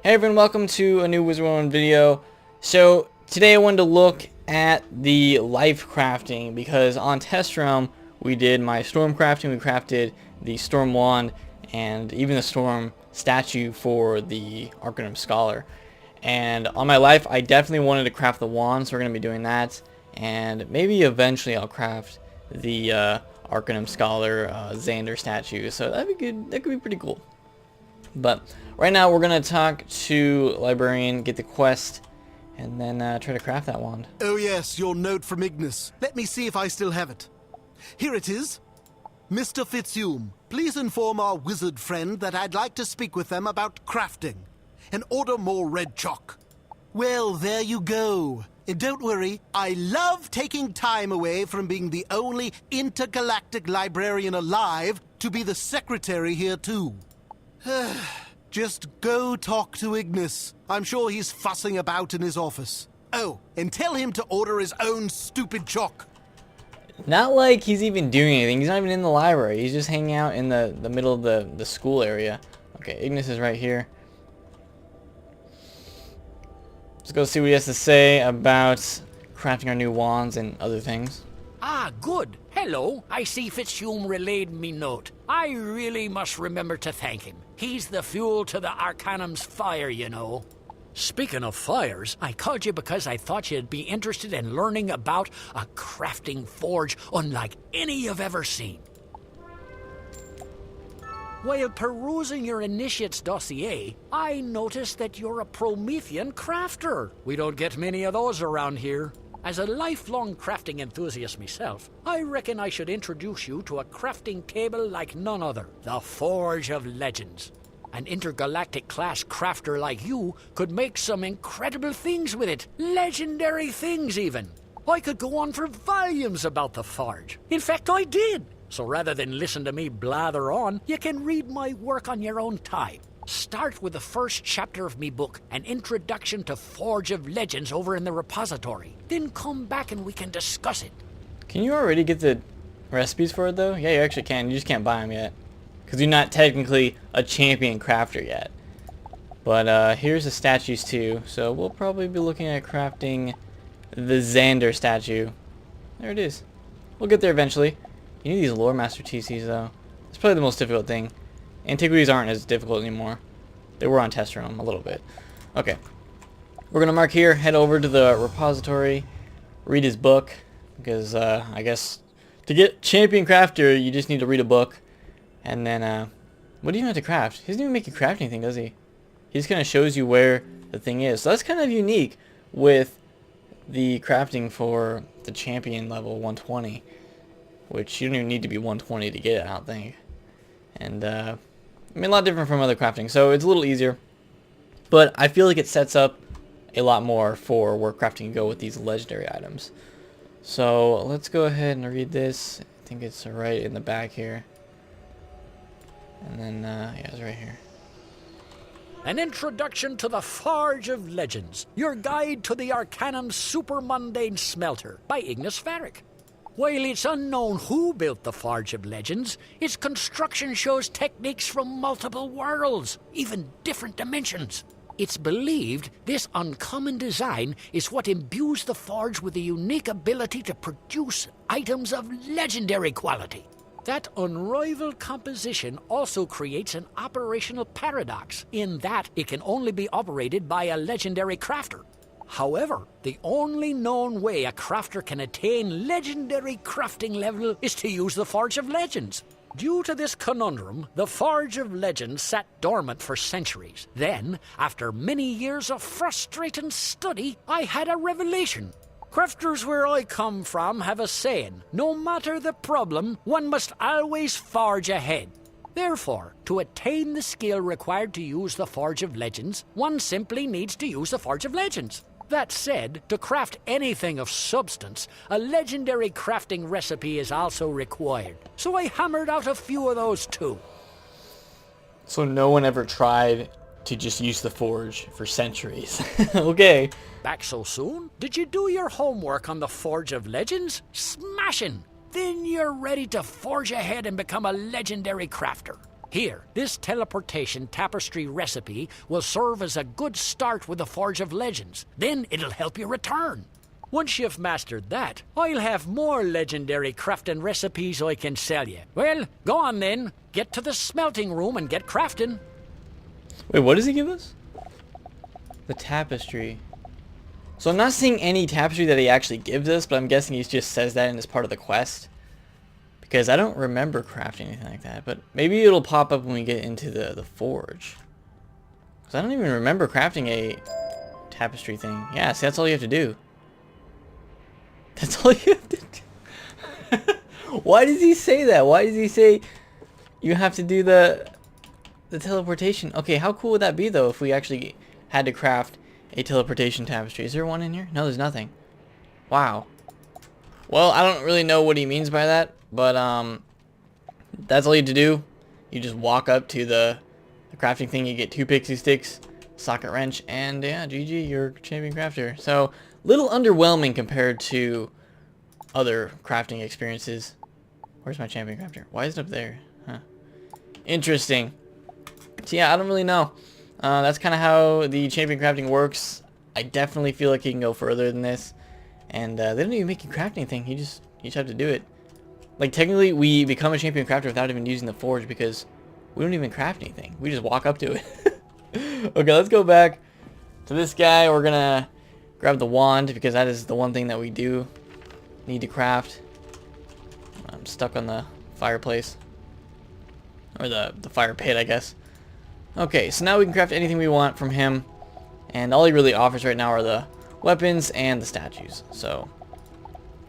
Hey everyone, welcome to a new Wizard101 video. So today I wanted to look at the life crafting because on Test Realm we did my storm crafting, we crafted the storm wand and even the storm statue for the Arcanum Scholar. And on my life I definitely wanted to craft the wand, so we're going to be doing that. And maybe eventually I'll craft the Arcanum Scholar Xander statue, so that'd be good. That could be pretty cool. But right now we're going to talk to Librarian, get the quest, and then try to craft that wand. Oh yes, your note from Ignis. Let me see if I still have it. Here it is. Mr. Fitzhume, please inform our wizard friend that I'd like to speak with them about crafting and order more red chalk. Well, there you go. And don't worry, I love taking time away from being the only intergalactic librarian alive to be the secretary here too. Just go talk to Ignis. I'm sure he's fussing about in his office. Oh, and tell him to order his own stupid chalk. Not like he's even doing anything. He's not even in the library. He's just hanging out in the middle of the school area. Okay, Ignis is right here. Let's go see what he has to say about crafting our new wands and other things. Ah, good. Hello. I see Fitzhume relayed me note. I really must remember to thank him. He's the fuel to the Arcanum's fire, you know. Speaking of fires, I called you because I thought you'd be interested in learning about a crafting forge unlike any you've ever seen. While perusing your initiate's dossier, I noticed that you're a Promethean crafter. We don't get many of those around here. As a lifelong crafting enthusiast myself, I reckon I should introduce you to a crafting table like none other, the Forge of Legends. An intergalactic class crafter like you could make some incredible things with it, legendary things even. I could go on for volumes about the Forge. In fact, I did. So rather than listen to me blather on, you can read my work on your own time. Start with the first chapter of me book, An Introduction to Forge of Legends, over in the repository. Then come back and we can discuss it. Can you already get the recipes for it though? Yeah, you actually can. You just can't buy them yet. Because you're not technically a champion crafter yet. But here's the statues too. So we'll probably be looking at crafting the Xander statue. There it is. We'll get there eventually. You need these Lore Master TCs though. It's probably the most difficult thing. Antiquities aren't as difficult anymore. They were on Test Realm a little bit. Okay. We're going to mark here, head over to the repository, read his book, because I guess to get Champion Crafter, you just need to read a book. And then, what do you have to craft? He doesn't even make you craft anything, does he? He just kind of shows you where the thing is. So that's kind of unique with the crafting for the Champion level 120, which you don't even need to be 120 to get it, I don't think. And, I mean, a lot different from other crafting, so it's a little easier. But I feel like it sets up a lot more for where crafting can go with these legendary items. So let's go ahead and read this. I think it's right in the back here. And then, yeah, it's right here. An Introduction to the Forge of Legends, your guide to the Arcanum Super Mundane Smelter, by Ignis Farrick. While it's unknown who built the Forge of Legends, its construction shows techniques from multiple worlds, even different dimensions. It's believed this uncommon design is what imbues the Forge with the unique ability to produce items of legendary quality. That unrivaled composition also creates an operational paradox in that it can only be operated by a legendary crafter. However, the only known way a crafter can attain legendary crafting level is to use the Forge of Legends. Due to this conundrum, the Forge of Legends sat dormant for centuries. Then, after many years of frustrating study, I had a revelation. Crafters where I come from have a saying, no matter the problem, one must always forge ahead. Therefore, to attain the skill required to use the Forge of Legends, one simply needs to use the Forge of Legends. That said, to craft anything of substance, a legendary crafting recipe is also required. So I hammered out a few of those too. So no one ever tried to just use the Forge for centuries. Okay. Back so soon? Did you do your homework on the Forge of Legends? Smashing! Then you're ready to forge ahead and become a legendary crafter. Here, this teleportation tapestry recipe will serve as a good start with the Forge of Legends. Then it'll help you return. Once you've mastered that, I'll have more legendary crafting recipes I can sell you. Well, go on then. Get to the smelting room and get crafting. Wait, what does he give us? The tapestry. So I'm not seeing any tapestry that he actually gives us, but I'm guessing he just says that in as part of the quest. Because I don't remember crafting anything like that. But maybe it'll pop up when we get into the forge. Because I don't even remember crafting a tapestry thing. Yeah, see, that's all you have to do. That's all you have to do. Why does he say that? Why does he say you have to do the teleportation? Okay, how cool would that be, though, if we actually had to craft a teleportation tapestry? Is there one in here? No, there's nothing. Wow. Well, I don't really know what he means by that, but that's all you have to do. You just walk up to the crafting thing, you get 2 pixie sticks, socket wrench, and yeah, GG, you're champion crafter. So, little underwhelming compared to other crafting experiences. Where's my champion crafter? Why is it up there? Huh. Interesting. So yeah, I don't really know. That's kind of how the champion crafting works. I definitely feel like you can go further than this. And they don't even make you craft anything. You just have to do it. Like, technically, we become a champion crafter without even using the forge because we don't even craft anything. We just walk up to it. Okay, let's go back to this guy. We're gonna grab the wand because that is the one thing that we do need to craft. I'm stuck on the fireplace. Or the fire pit, I guess. Okay, so now we can craft anything we want from him. And all he really offers right now are the weapons and the statues. So,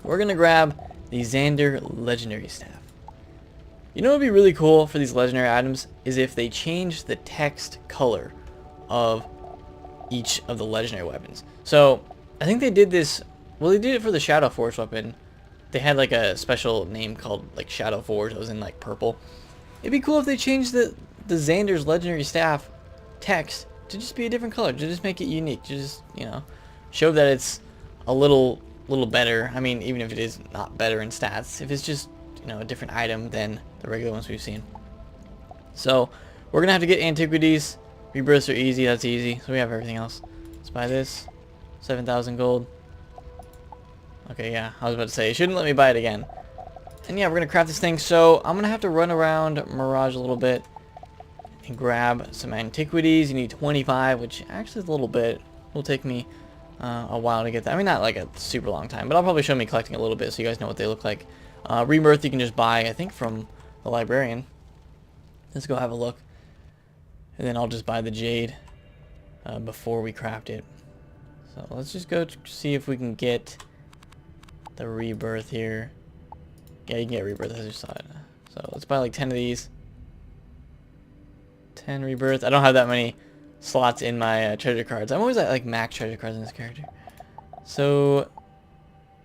we're going to grab the Xander Legendary Staff. You know what would be really cool for these legendary items is if they change the text color of each of the legendary weapons. So, I think they did this, well, they did it for the Shadow Forge weapon. They had like a special name called like Shadow Forge that was in like purple. It'd be cool if they changed the Xander's Legendary Staff text to just be a different color, to just make it unique, to just, you know, show that it's a little better. I mean, even if it is not better in stats, if it's just, you know, a different item than the regular ones we've seen. So, we're going to have to get Antiquities. Rebirths are easy, that's easy. So we have everything else. Let's buy this. 7,000 gold. Okay, yeah, I was about to say, it shouldn't let me buy it again. And yeah, we're going to craft this thing. So, I'm going to have to run around Mirage a little bit and grab some Antiquities. You need 25, which actually is a little bit. Will take me a while to get that. I mean, not like a super long time, but I'll probably show me collecting a little bit so you guys know what they look like. Rebirth you can just buy, I think, from the librarian. Let's go have a look. And then I'll just buy the Jade before we craft it. So let's just go see if we can get the Rebirth here. Yeah, you can get Rebirth as you saw it. So let's buy like 10 of these. 10 Rebirth. I don't have that many slots in my treasure cards. I'm always at like max treasure cards in this character. So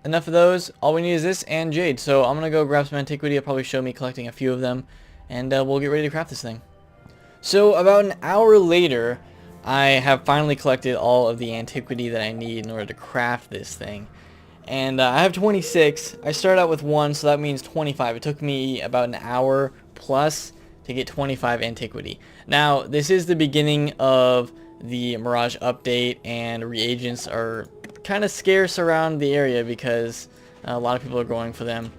enough of those. All we need is this and Jade. So I'm gonna go grab some Antiquity. It'll probably show me collecting a few of them, and we'll get ready to craft this thing. So about an hour later, I have finally collected all of the Antiquity that I need in order to craft this thing. And I have 26. I started out with 1, so that means 25. It took me about an hour plus to get 25 Antiquity. Now, this is the beginning of the Mirage update, and reagents are kind of scarce around the area because a lot of people are going for them.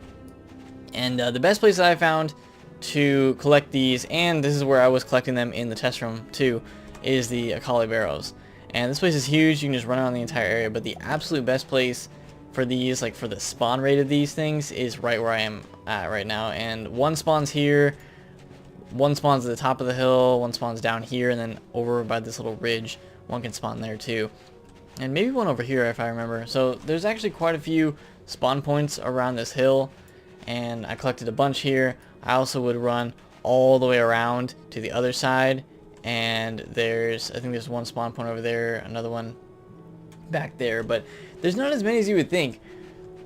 And the best place that I found to collect these, and this is where I was collecting them in the test room too, is the Akali Barrows. And this place is huge. You can just run around the entire area, but the absolute best place for these, like for the spawn rate of these things, is right where I am at right now. And one spawns here, one spawns at the top of the hill, one spawns down here, and then over by this little ridge, one can spawn there too. And maybe one over here if I remember. So there's actually quite a few spawn points around this hill, and I collected a bunch here. I also would run all the way around to the other side, and I think there's one spawn point over there, another one back there, but there's not as many as you would think.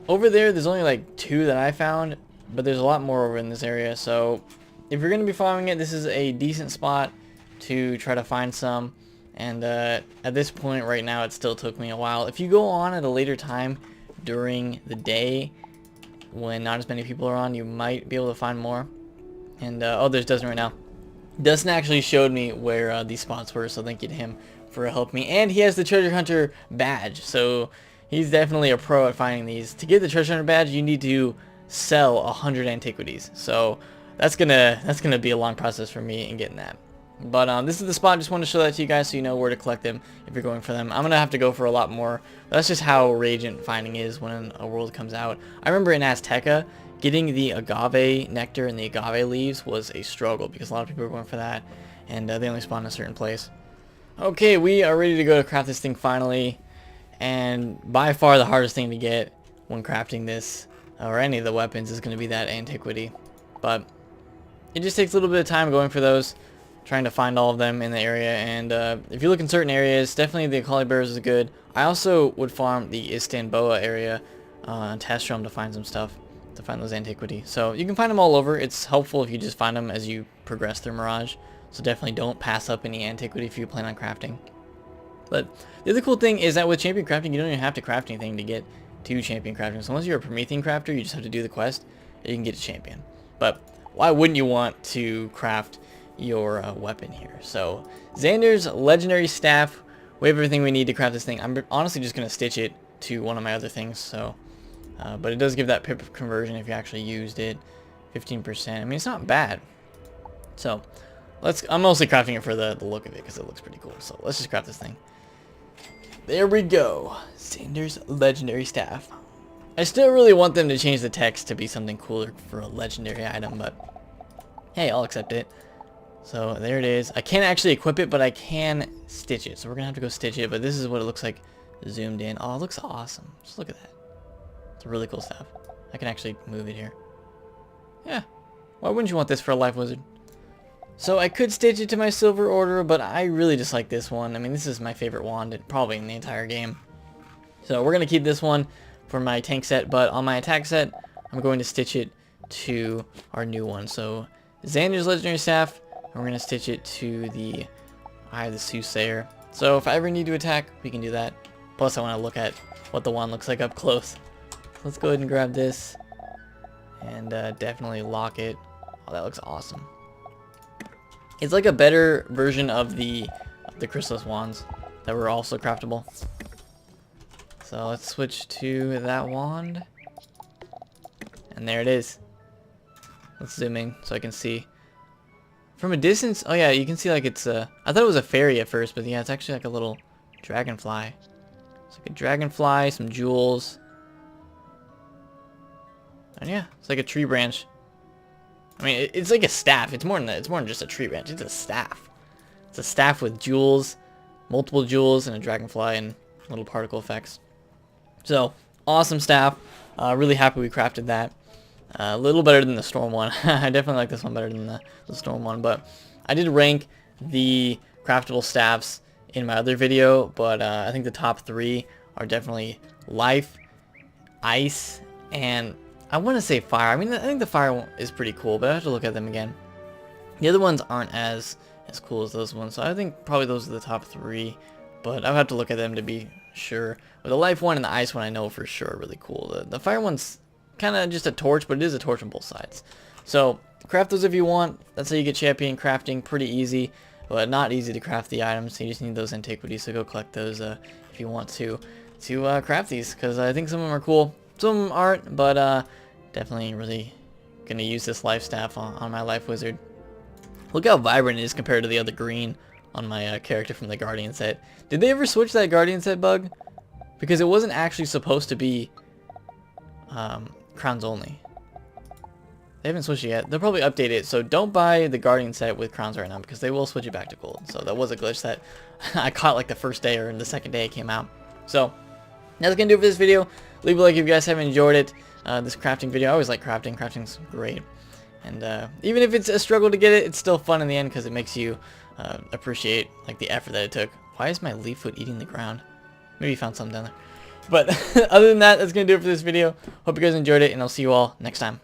Over there's only like 2 that I found, but there's a lot more over in this area. So if you're going to be following it, this is a decent spot to try to find some. And at this point right now, it still took me a while. If you go on at a later time during the day when not as many people are on, you might be able to find more. And oh, there's dozen right now. Dustin actually showed me where these spots were, so thank you to him for helping me. And he has the treasure hunter badge, so he's definitely a pro at finding these. To get the treasure hunter badge, you need to sell 100 antiquities, so that's gonna be a long process for me in getting that. But this is the spot. Just wanted to show that to you guys so you know where to collect them if you're going for them. I'm gonna have to go for a lot more. That's just how reagent finding is when a world comes out. I remember in Azteca, getting the agave nectar and the agave leaves was a struggle because a lot of people were going for that, and they only spawn in a certain place. Okay, we are ready to go to craft this thing finally, and by far the hardest thing to get when crafting this or any of the weapons is going to be that antiquity. But it just takes a little bit of time going for those, trying to find all of them in the area. And if you look in certain areas, definitely the Akali Bears is good. I also would farm the Istanbul area on Testrom to find some stuff, to find those antiquity. So you can find them all over. It's helpful if you just find them as you progress through Mirage. So definitely don't pass up any antiquity if you plan on crafting. But the other cool thing is that with champion crafting, you don't even have to craft anything to get to champion crafting. So unless you're a Promethean crafter, you just have to do the quest and you can get to champion. But why wouldn't you want to craft your weapon here? So Xander's legendary staff, we have everything we need to craft this thing. I'm honestly just going to stitch it to one of my other things. So but it does give that pip conversion if you actually used it, 15%. I mean, it's not bad. So I'm mostly crafting it for the look of it because it looks pretty cool. So let's just craft this thing. There we go. Xander's legendary staff. I still really want them to change the text to be something cooler for a legendary item, but hey, I'll accept it. So there it is. I can't actually equip it, but I can stitch it. So we're gonna have to go stitch it, but this is what it looks like zoomed in. Oh, it looks awesome. Just look at that. It's a really cool staff. I can actually move it here. Yeah. Why wouldn't you want this for a life wizard? So I could stitch it to my silver order, but I really just like this one. I mean, this is my favorite wand probably in the entire game. So we're going to keep this one for my tank set, but on my attack set, I'm going to stitch it to our new one. So Xander's legendary staff, and we're going to stitch it to the Eye of the Soothsayer. So if I ever need to attack, we can do that. Plus I want to look at what the wand looks like up close. Let's go ahead and grab this and definitely lock it. Oh, that looks awesome. It's like a better version of the Chrysalis wands that were also craftable. So let's switch to that wand. And there it is. Let's zoom in so I can see. From a distance, oh yeah, you can see like it's I thought it was a fairy at first, but yeah, it's actually like a little dragonfly. It's like a dragonfly, some jewels. And yeah, it's like a tree branch. I mean, it's like a staff. It's more than that. It's more than just a tree branch. It's a staff. It's a staff with jewels, multiple jewels, and a dragonfly and little particle effects. So, awesome staff. Really happy we crafted that. A little better than the storm one. I definitely like this one better than the storm one. But I did rank the craftable staffs in my other video. But I think the top 3 are definitely life, ice, and I want to say fire. I mean, I think the fire one is pretty cool, but I have to look at them again. The other ones aren't as cool as those ones, so I think probably those are the top 3, but I'll have to look at them to be sure. But the life one and the ice one I know for sure are really cool. The fire one's kind of just a torch, but it is a torch on both sides. So craft those if you want. That's how you get champion crafting. Pretty easy, but not easy to craft the items. So you just need those antiquities, so go collect those if you want to craft these, because I think some of them are cool. Some of them aren't, but definitely really going to use this life staff on my life wizard. Look how vibrant it is compared to the other green on my character from the Guardian set. Did they ever switch that Guardian set bug? Because it wasn't actually supposed to be crowns only. They haven't switched it yet. They'll probably update it, so don't buy the Guardian set with crowns right now because they will switch it back to gold. So that was a glitch that I caught like the first day or the second day it came out. So that's going to do it for this video. Leave a like if you guys have enjoyed it. This crafting video. I always like crafting. Crafting's great. And even if it's a struggle to get it, it's still fun in the end because it makes you appreciate like the effort that it took. Why is my leaf foot eating the ground? Maybe you found something down there. But other than that, that's going to do it for this video. Hope you guys enjoyed it, and I'll see you all next time.